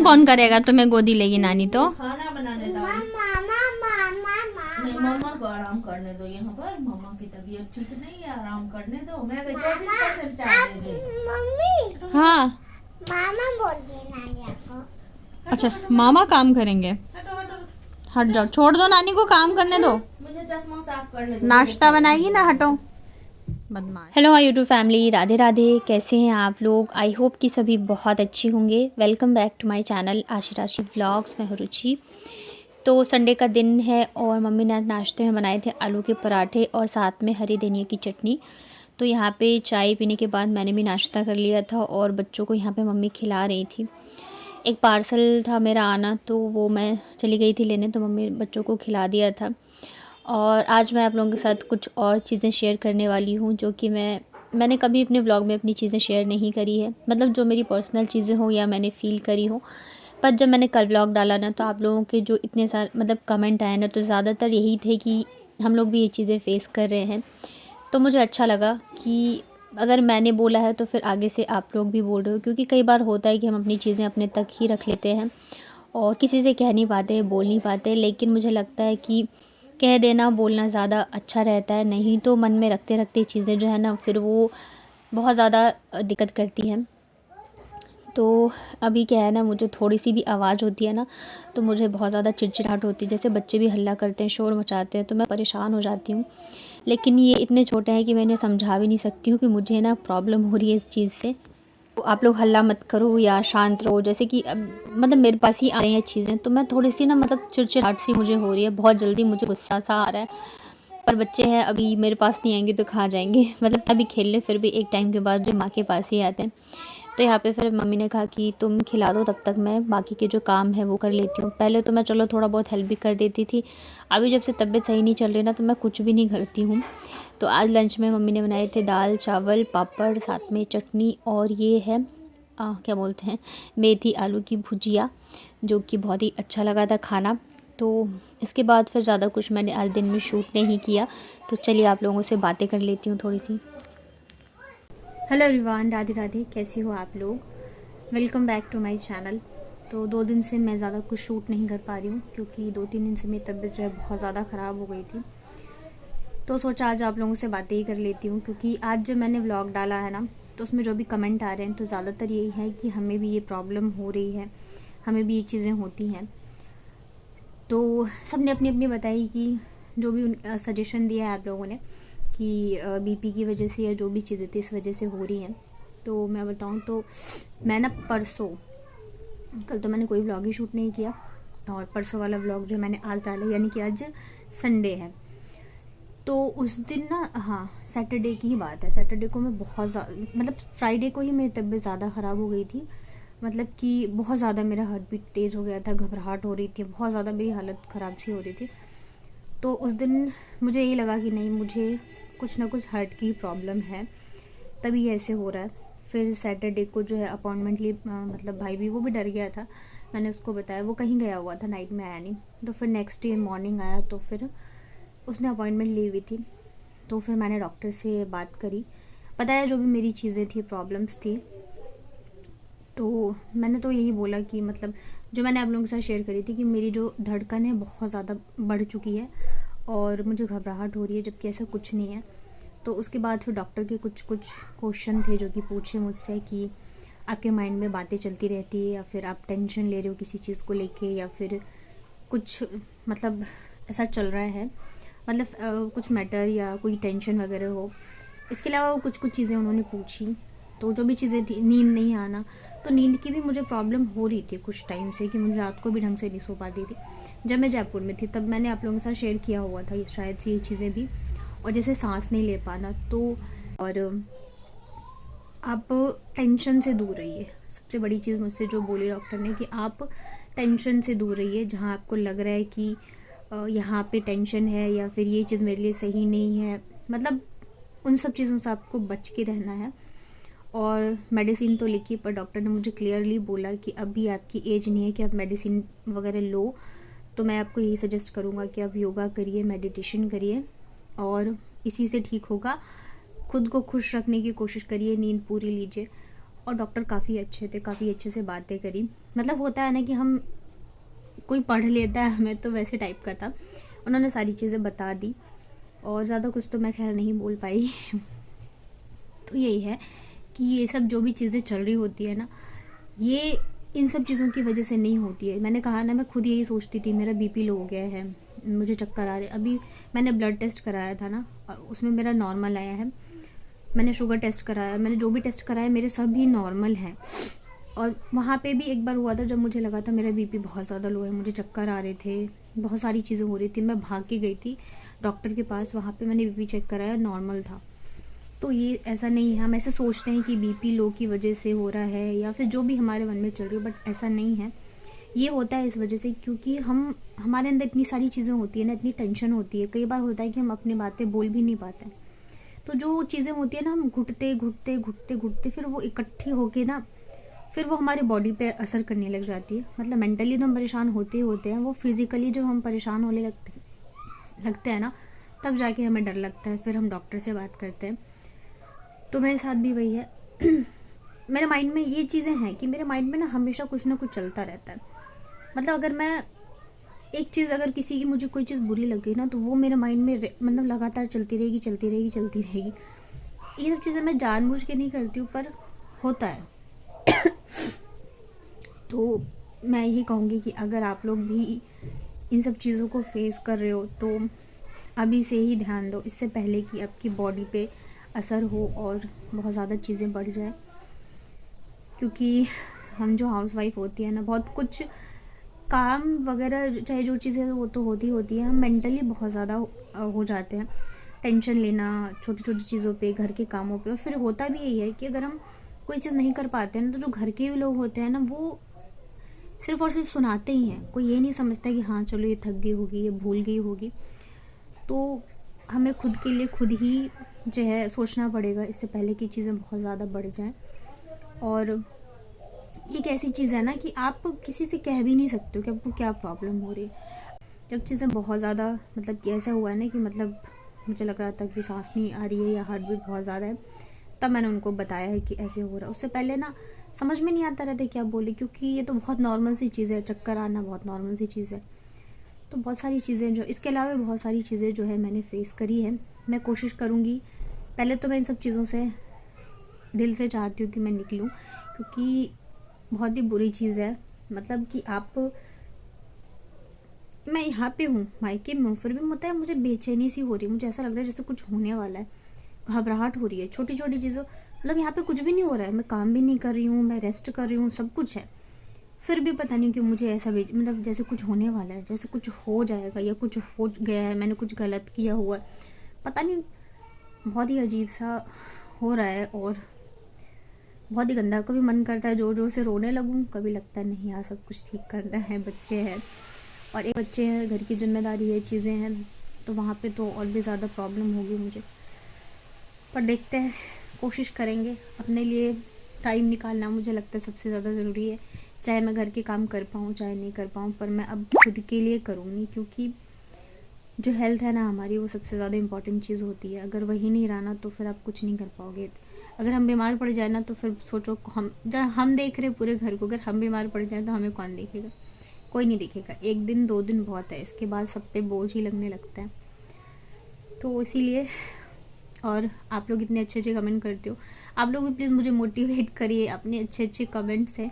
कौन करेगा, तुम्हें गोदी लेगी नानी तो। खाना बनाने दो। नहीं, मम्मा को आराम करने दो यहाँ पर। मम्मा की तबीयत ठीक नहीं है, आराम करने दो। मैं मम्मी। हाँ मामा बोल दी नानी को। अच्छा, मामा काम करेंगे। हटो हटो, हट जाओ, छोड़ दो नानी को काम करने दो। मुझे चश्मा साफ करने दो। नाश्ता बनाएगी ना, हटो बदमाश। Hello my YouTube family, Radhe Radhe. कैसे हैं आप लोग? आई होप कि सभी बहुत अच्छे होंगे। Welcome back to my channel Aashi vlogs. मैं हूं रुचि। तो संडे का दिन है और मम्मी ने नाश्ते में बनाए थे आलू के पराठे और साथ में हरी धनिया की चटनी। तो यहाँ पे चाय पीने के बाद मैंने भी नाश्ता कर लिया था और बच्चों को यहाँ पे मम्मी खिला रही थी। एक पार्सल था मेरा आना, तो वो मैं चली गई थी लेने, तो मम्मी बच्चों को खिला दिया था। और आज मैं आप लोगों के साथ कुछ और चीज़ें शेयर करने वाली हूँ जो कि मैंने कभी अपने व्लॉग में अपनी चीज़ें शेयर नहीं करी है। मतलब जो मेरी पर्सनल चीज़ें हो या मैंने फ़ील करी हो। पर जब मैंने कल व्लॉग डाला ना, तो आप लोगों के जो इतने सारे मतलब कमेंट आए ना, तो ज़्यादातर यही थे कि हम लोग भी ये चीज़ें फ़ेस कर रहे हैं। तो मुझे अच्छा लगा कि अगर मैंने बोला है तो फिर आगे से आप लोग भी बोल रहे हो, क्योंकि कई बार होता है कि हम अपनी चीज़ें अपने तक ही रख लेते हैं और किसी से कह नहीं पाते, बोल नहीं पाते। लेकिन मुझे लगता है कि कह देना, बोलना ज़्यादा अच्छा रहता है। नहीं तो मन में रखते रखते चीज़ें जो है ना, फिर वो बहुत ज़्यादा दिक्कत करती हैं। तो अभी क्या है ना, मुझे थोड़ी सी भी आवाज़ होती है ना, तो मुझे बहुत ज़्यादा चिड़चिड़ाहट होती है। जैसे बच्चे भी हल्ला करते हैं, शोर मचाते हैं, तो मैं परेशान हो जाती हूँ। लेकिन ये इतने छोटे हैं कि मैं इन्हें समझा भी नहीं सकती हूँ कि मुझे ना प्रॉब्लम हो रही है इस चीज़ से। तो आप लोग हल्ला मत करो या शांत रहो। जैसे कि मतलब मेरे पास ही आ रही हैं चीज़ें, तो मैं थोड़ी सी ना मतलब चिड़चिड़ाहट सी मुझे हो रही है। बहुत जल्दी मुझे गुस्सा सा आ रहा है। पर बच्चे हैं, अभी मेरे पास नहीं आएंगे तो कहाँ जाएंगे। मतलब अभी खेल ले, फिर भी एक टाइम के बाद जो माँ के पास ही आते हैं। तो यहाँ पे फिर मम्मी ने कहा कि तुम खिला दो, तब तक मैं बाकी के जो काम है वो कर लेती हूँ। पहले तो मैं चलो थोड़ा बहुत हेल्प भी कर देती थी। अभी जब से तबीयत सही नहीं चल रही ना, तो मैं कुछ भी नहीं करती हूँ। तो आज लंच में मम्मी ने बनाए थे दाल चावल पापड़, साथ में चटनी, और ये है क्या बोलते हैं, मेथी आलू की भुजिया, जो कि बहुत ही अच्छा लगा था खाना। तो इसके बाद फिर ज़्यादा कुछ मैंने आज दिन में शूट नहीं किया। तो चलिए आप लोगों से बातें कर लेती हूँ थोड़ी सी। Hello everyone, Radhe Radhe. कैसी हो आप लोग? Welcome back to my channel. तो 2 दिन से मैं ज़्यादा कुछ शूट नहीं कर पा रही हूँ, क्योंकि 2-3 दिन से मेरी तबीयत जो है बहुत ज़्यादा ख़राब हो गई थी। तो सोचा आज आप लोगों से बातें ही कर लेती हूँ, क्योंकि आज जब मैंने व्लॉग डाला है ना, तो उसमें जो भी कमेंट आ रहे हैं, तो ज़्यादातर यही है कि हमें भी ये प्रॉब्लम हो रही है, हमें भी ये चीज़ें होती हैं। तो सब ने अपनी अपनी बताई कि जो भी सजेशन दिया है आप लोगों ने कि बीपी की वजह से या जो भी चीज़ें थी इस वजह से हो रही हैं। तो मैं बताऊं तो मैं ना परसों, कल तो मैंने कोई व्लॉग ही शूट नहीं किया, और परसों वाला व्लॉग जो मैंने आज डाला, यानी कि आज संडे है, तो उस दिन ना, हाँ सैटरडे की ही बात है, सैटरडे को मैं बहुत ज़्यादा, मतलब फ्राइडे को ही मेरी तबीयत ज़्यादा ख़राब हो गई थी। मतलब कि बहुत ज़्यादा मेरा हार्ट बीट तेज़ हो गया था, घबराहट हो रही थी, बहुत ज़्यादा मेरी हालत ख़राब सी हो रही थी। तो उस दिन मुझे यही लगा कि नहीं, मुझे कुछ ना कुछ हार्ट की प्रॉब्लम है, तभी ऐसे हो रहा है। फिर सैटरडे को जो है अपॉइंटमेंट ली, मतलब भाई भी, वो भी डर गया था। मैंने उसको बताया, वो कहीं गया हुआ था, नाइट में आया नहीं। तो फिर नेक्स्ट डे मॉर्निंग आया, तो फिर उसने अपॉइंटमेंट ली हुई थी। तो फिर मैंने डॉक्टर से बात करी, बताया जो भी मेरी चीज़ें थी, प्रॉब्लम्स थी। तो मैंने तो यही बोला कि मतलब जो मैंने आप लोगों के साथ शेयर करी थी कि मेरी जो धड़कन है बहुत ज़्यादा बढ़ चुकी है और मुझे घबराहट हो रही है, जबकि ऐसा कुछ नहीं है। तो उसके बाद फिर डॉक्टर के कुछ क्वेश्चन थे जो कि पूछे मुझसे कि आपके माइंड में बातें चलती रहती है, या फिर आप टेंशन ले रहे हो किसी चीज़ को लेके, या फिर कुछ मतलब ऐसा चल रहा है, मतलब कुछ मैटर या कोई टेंशन वगैरह हो। इसके अलावा कुछ चीज़ें उन्होंने पूछी। तो जो भी चीज़ें थी, नींद नहीं आना, तो नींद की भी मुझे प्रॉब्लम हो रही थी कुछ टाइम से, कि मुझे रात को भी ढंग से नहीं सो पाती थी। जब मैं जयपुर में थी तब मैंने आप लोगों के साथ शेयर किया हुआ था ये, शायद से ये चीज़ें भी। और जैसे सांस नहीं ले पाना, तो और आप टेंशन से दूर रहिए। सबसे बड़ी चीज़ मुझसे जो बोली डॉक्टर ने कि आप टेंशन से दूर रहिए। जहाँ आपको लग रहा है कि यहाँ पे टेंशन है या फिर ये चीज़ मेरे लिए सही नहीं है, मतलब उन सब चीज़ों से आपको बच के रहना है। और मेडिसिन तो लिखी, पर डॉक्टर ने मुझे क्लियरली बोला कि अभी आपकी एज नहीं है कि आप मेडिसिन वगैरह लो। तो मैं आपको यही सजेस्ट करूँगा कि आप योगा करिए, मेडिटेशन करिए, और इसी से ठीक होगा। खुद को खुश रखने की कोशिश करिए, नींद पूरी लीजिए। और डॉक्टर काफ़ी अच्छे थे, काफ़ी अच्छे से बातें करी। मतलब होता है ना कि हम कोई पढ़ लेता है हमें, तो वैसे टाइप का था। उन्होंने सारी चीज़ें बता दी और ज़्यादा कुछ तो मैं खैर नहीं बोल पाई। तो यही है कि ये सब जो भी चीज़ें चल रही होती है ना, ये इन सब चीज़ों की वजह से नहीं होती है। मैंने कहा ना, मैं खुद यही सोचती थी मेरा बीपी लो हो गया है, मुझे चक्कर आ रहे। अभी मैंने ब्लड टेस्ट कराया था ना, उसमें मेरा नॉर्मल आया है। मैंने शुगर टेस्ट कराया, मैंने जो भी टेस्ट कराया मेरे सभी नॉर्मल हैं। और वहाँ पे भी एक बार हुआ था जब मुझे लगा था मेरा बीपी बहुत ज़्यादा लो है, मुझे चक्कर आ रहे थे, बहुत सारी चीज़ें हो रही थी। मैं भाग के गई थी डॉक्टर के पास, वहाँ पे मैंने बीपी चेक कराया, नॉर्मल था। तो ये ऐसा नहीं है, हम ऐसे सोचते हैं कि बीपी लो की वजह से हो रहा है या फिर जो भी हमारे मन में चल रही है, बट ऐसा नहीं है। ये होता है इस वजह से क्योंकि हमारे अंदर इतनी सारी चीज़ें होती है ना, इतनी टेंशन होती है। कई बार होता है कि हम अपनी बातें बोल भी नहीं पाते हैं। तो जो चीज़ें होती है ना, हम घुटते घुटते घुटते घुटते फिर वो इकट्ठी होके ना, फिर वो हमारी बॉडी पे असर करने लग जाती है। मतलब मेंटली तो हम परेशान होते ही होते हैं, वो फिजिकली जब हम परेशान होने लगते हैं ना, तब जाके हमें डर लगता है, फिर हम डॉक्टर से बात करते हैं। तो मेरे साथ भी वही है। मेरे माइंड में ये चीज़ें हैं कि मेरे माइंड में ना हमेशा कुछ ना कुछ चलता रहता है। मतलब अगर मैं एक चीज़, अगर किसी की मुझे कोई चीज़ बुरी लग गई ना, तो वो मेरे माइंड में मतलब लगातार चलती रहेगी चलती रहेगी चलती रहेगी। ये सब चीज़ें मैं जानबूझ के नहीं करती हूँ, पर होता है। तो मैं यही कहूँगी कि अगर आप लोग भी इन सब चीज़ों को फेस कर रहे हो तो अभी से ही ध्यान दो, इससे पहले कि आपकी बॉडी पे असर हो और बहुत ज़्यादा चीज़ें बढ़ जाए। क्योंकि हम जो हाउसवाइफ होती है ना, बहुत कुछ काम वगैरह चाहे जो चीज़ें वो तो होती है, हम मेंटली बहुत ज़्यादा हो जाते हैं। टेंशन लेना छोटी छोटी चीज़ों पे, घर के कामों पे। और फिर होता भी यही है कि अगर हम कोई चीज़ नहीं कर पाते हैं ना, तो जो घर के भी लोग होते हैं ना, वो सिर्फ और सिर्फ सुनाते ही हैं। कोई ये नहीं समझता कि हाँ चलो ये थक गई होगी, ये भूल गई होगी। तो हमें खुद के लिए खुद ही जो है सोचना पड़ेगा, इससे पहले कि चीज़ें बहुत ज़्यादा बढ़ जाएं। और एक ऐसी चीज़ है ना कि आप किसी से कह भी नहीं सकते हो कि आपको क्या प्रॉब्लम हो रही है। जब चीज़ें बहुत ज़्यादा, मतलब कि ऐसा हुआ है ना कि मतलब मुझे लग रहा था कि सांस नहीं आ रही है या हार्ट बीट बहुत ज़्यादा है, तब मैंने उनको बताया है कि ऐसे हो रहा है। उससे पहले ना समझ में नहीं आता रहता क्या बोले, क्योंकि ये तो बहुत नॉर्मल सी चीज़ है, चक्कर आना बहुत नॉर्मल सी चीज़ है। तो बहुत सारी चीज़ें जो, इसके अलावा बहुत सारी चीज़ें जो है मैंने फेस करी है। मैं कोशिश करूँगी, पहले तो मैं इन सब चीज़ों से दिल से चाहती हूँ कि मैं निकलूँ, क्योंकि बहुत ही बुरी चीज़ है। मतलब कि मैं यहाँ पे हूँ, मायके में हूँ, फिर भी होता है मुझे बेचैनी सी हो रही है। मुझे ऐसा लग रहा है जैसे कुछ होने वाला है, घबराहट हो रही है छोटी छोटी चीज़ों। मतलब यहाँ पे कुछ भी नहीं हो रहा है, मैं काम भी नहीं कर रही हूँ, मैं रेस्ट कर रही हूँ, सब कुछ है, फिर भी पता नहीं क्यों मुझे ऐसा मतलब जैसे कुछ होने वाला है, जैसे कुछ हो जाएगा या कुछ हो गया है, मैंने कुछ गलत किया हुआ है, पता नहीं। बहुत ही अजीब सा हो रहा है और बहुत ही गंदा। कभी मन करता है जोर जोर से रोने लगूं, कभी लगता है नहीं यार सब कुछ ठीक करना है, बच्चे हैं और एक बच्चे हैं, घर की जिम्मेदारी है, चीज़ें हैं, तो वहाँ पे तो और भी ज़्यादा प्रॉब्लम होगी मुझे। पर देखते हैं, कोशिश करेंगे। अपने लिए टाइम निकालना मुझे लगता है सबसे ज़्यादा ज़रूरी है। चाहे मैं घर के काम कर पाऊँ चाहे नहीं कर पाऊँ, पर मैं अब खुद के लिए करूँगी, क्योंकि जो हेल्थ है ना हमारी, वो सबसे ज़्यादा इम्पॉर्टेंट चीज़ होती है। अगर वही नहीं रहा ना तो फिर आप कुछ नहीं कर पाओगे। अगर हम बीमार पड़ जाए ना, तो फिर सोचो, हम देख रहे पूरे घर को, अगर हम बीमार पड़ जाए तो हमें कौन देखेगा? कोई नहीं देखेगा। 1 दिन 2 दिन बहुत है, इसके बाद सब पे बोझ ही लगने लगता है। तो इसीलिए, और आप लोग इतने अच्छे अच्छे कमेंट करते हो, आप लोग भी प्लीज़ मुझे मोटिवेट करिए अपने अच्छे अच्छे कमेंट से।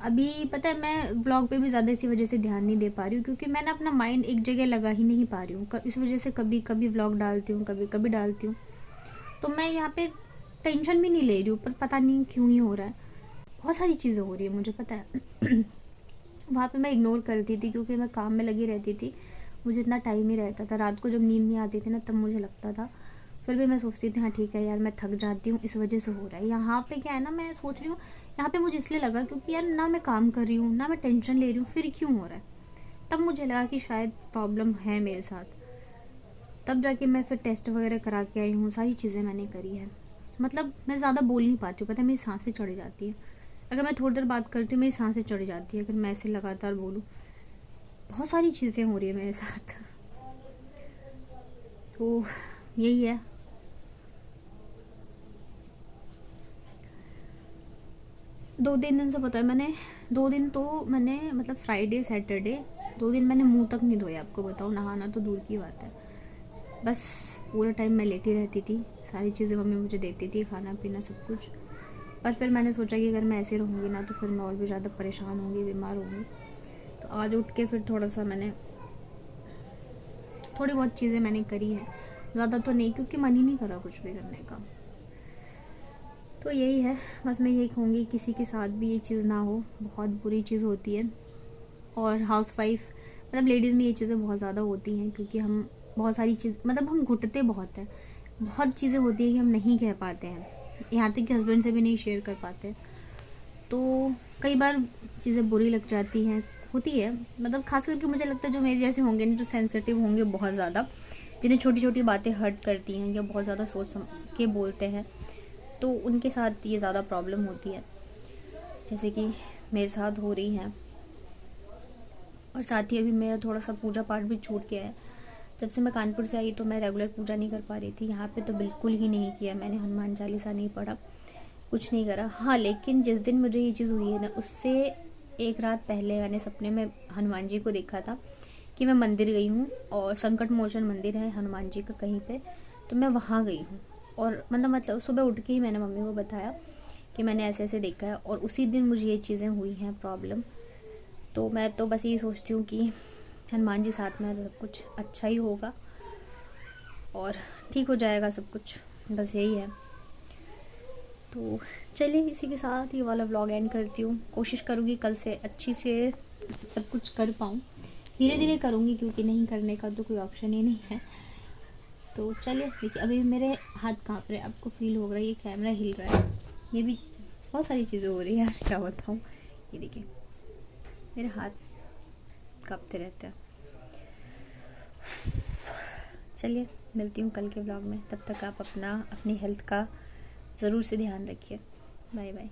अभी पता है मैं ब्लॉग पे भी ज़्यादा इसी वजह से ध्यान नहीं दे पा रही हूँ, क्योंकि मैं ना अपना माइंड एक जगह लगा ही नहीं पा रही हूँ। इस वजह से कभी कभी व्लॉग डालती हूँ, कभी कभी डालती हूँ, तो मैं यहाँ पे टेंशन भी नहीं ले रही हूँ, पर पता नहीं क्यों ही हो रहा है। बहुत सारी चीज़ें हो रही है, मुझे पता है। वहाँ पे मैं इग्नोर करती थी क्योंकि मैं काम में लगी रहती थी, मुझे इतना टाइम ही रहता था। रात को जब नींद नहीं आती थी ना, तब मुझे लगता था, फिर भी मैं सोचती थी हाँ ठीक है यार, मैं थक जाती हूँ, इस वजह से हो रहा है। यहाँ पे क्या है ना, मैं सोच रही हूँ यहाँ पे मुझे इसलिए लगा क्योंकि यार ना मैं काम कर रही हूँ ना मैं टेंशन ले रही हूँ, फिर क्यों हो रहा है? तब मुझे लगा कि शायद प्रॉब्लम है मेरे साथ। तब जाके मैं फिर टेस्ट वगैरह करा के आई हूँ, सारी चीज़ें मैंने करी है। मतलब मैं ज़्यादा बोल नहीं पाती हूँ, पता है मेरी सांसें चढ़ जाती है। अगर मैं थोड़ी देर बात करती हूँ मेरी सांसें चढ़ जाती है, अगर मैं ऐसे लगातार बोलूँ। बहुत सारी चीज़ें हो रही है मेरे साथ। तो यही है। 2-3 दिन से पता है मैंने 2 दिन तो मैंने मतलब फ्राइडे सैटरडे 2 दिन मैंने मुंह तक नहीं धोया, आपको बताओ। नहाना तो दूर की बात है, बस पूरे टाइम मैं लेटी रहती थी। सारी चीज़ें मम्मी मुझे देती थी, खाना पीना सब कुछ। पर फिर मैंने सोचा कि अगर मैं ऐसे रहूँगी ना तो फिर मैं और भी ज़्यादा परेशान होंगी, बीमार होंगी। तो आज उठ के फिर थोड़ा सा मैंने थोड़ी बहुत चीज़ें मैंने करी है, ज़्यादा तो नहीं, क्योंकि मन ही नहीं करा कुछ भी करने का। तो यही है, बस मैं यही कहूँगी किसी के साथ भी ये चीज़ ना हो, बहुत बुरी चीज़ होती है। और हाउसवाइफ मतलब लेडीज़ में ये चीज़ें बहुत ज़्यादा होती हैं, क्योंकि हम बहुत सारी चीज़ मतलब हम घुटते बहुत हैं, बहुत चीज़ें होती हैं कि हम नहीं कह पाते हैं, यहाँ तक कि हस्बैंड से भी नहीं शेयर कर पाते। तो कई बार चीज़ें बुरी लग जाती हैं, होती है। मतलब खास करके मुझे लगता है जो मेरे जैसे होंगे ना, जो सेंसिटिव होंगे बहुत ज़्यादा, जिन्हें छोटी छोटी बातें हर्ट करती हैं या बहुत ज़्यादा सोच समझ के बोलते हैं, तो उनके साथ ये ज़्यादा प्रॉब्लम होती है, जैसे कि मेरे साथ हो रही हैं। और साथ ही अभी मेरा थोड़ा सा पूजा पाठ भी छूट गया है। जब से मैं कानपुर से आई तो मैं रेगुलर पूजा नहीं कर पा रही थी, यहाँ पे तो बिल्कुल ही नहीं किया मैंने। हनुमान चालीसा नहीं पढ़ा, कुछ नहीं करा। हाँ, लेकिन जिस दिन मुझे ये चीज़ हुई है ना, उससे एक रात पहले मैंने सपने में हनुमान जी को देखा था कि मैं मंदिर गई हूँ, और संकट मोचन मंदिर है हनुमान जी का कहीं पे, तो मैं वहाँ गई हूँ। और मतलब सुबह उठ के ही मैंने मम्मी को बताया कि मैंने ऐसे ऐसे देखा है, और उसी दिन मुझे ये चीज़ें हुई हैं प्रॉब्लम। तो मैं तो बस यही सोचती हूँ कि हनुमान जी साथ में है तो सब कुछ अच्छा ही होगा और ठीक हो जाएगा सब कुछ, बस यही है। तो चलिए, इसी के साथ ये वाला व्लॉग एंड करती हूँ। कोशिश करूँगी कल से अच्छी से सब कुछ कर पाऊँ, धीरे धीरे करूँगी, क्योंकि नहीं करने का तो कोई ऑप्शन ही नहीं है। तो चलिए, देखिए अभी मेरे हाथ काँप रहे हैं, आपको फील हो रहा है, ये कैमरा हिल रहा है, ये भी बहुत सारी चीज़ें हो रही है यार, क्या बताऊँ। ये देखिए मेरे हाथ काँपते रहते हैं। चलिए, मिलती हूँ कल के व्लॉग में, तब तक आप अपनी हेल्थ का ज़रूर से ध्यान रखिए। Bye bye.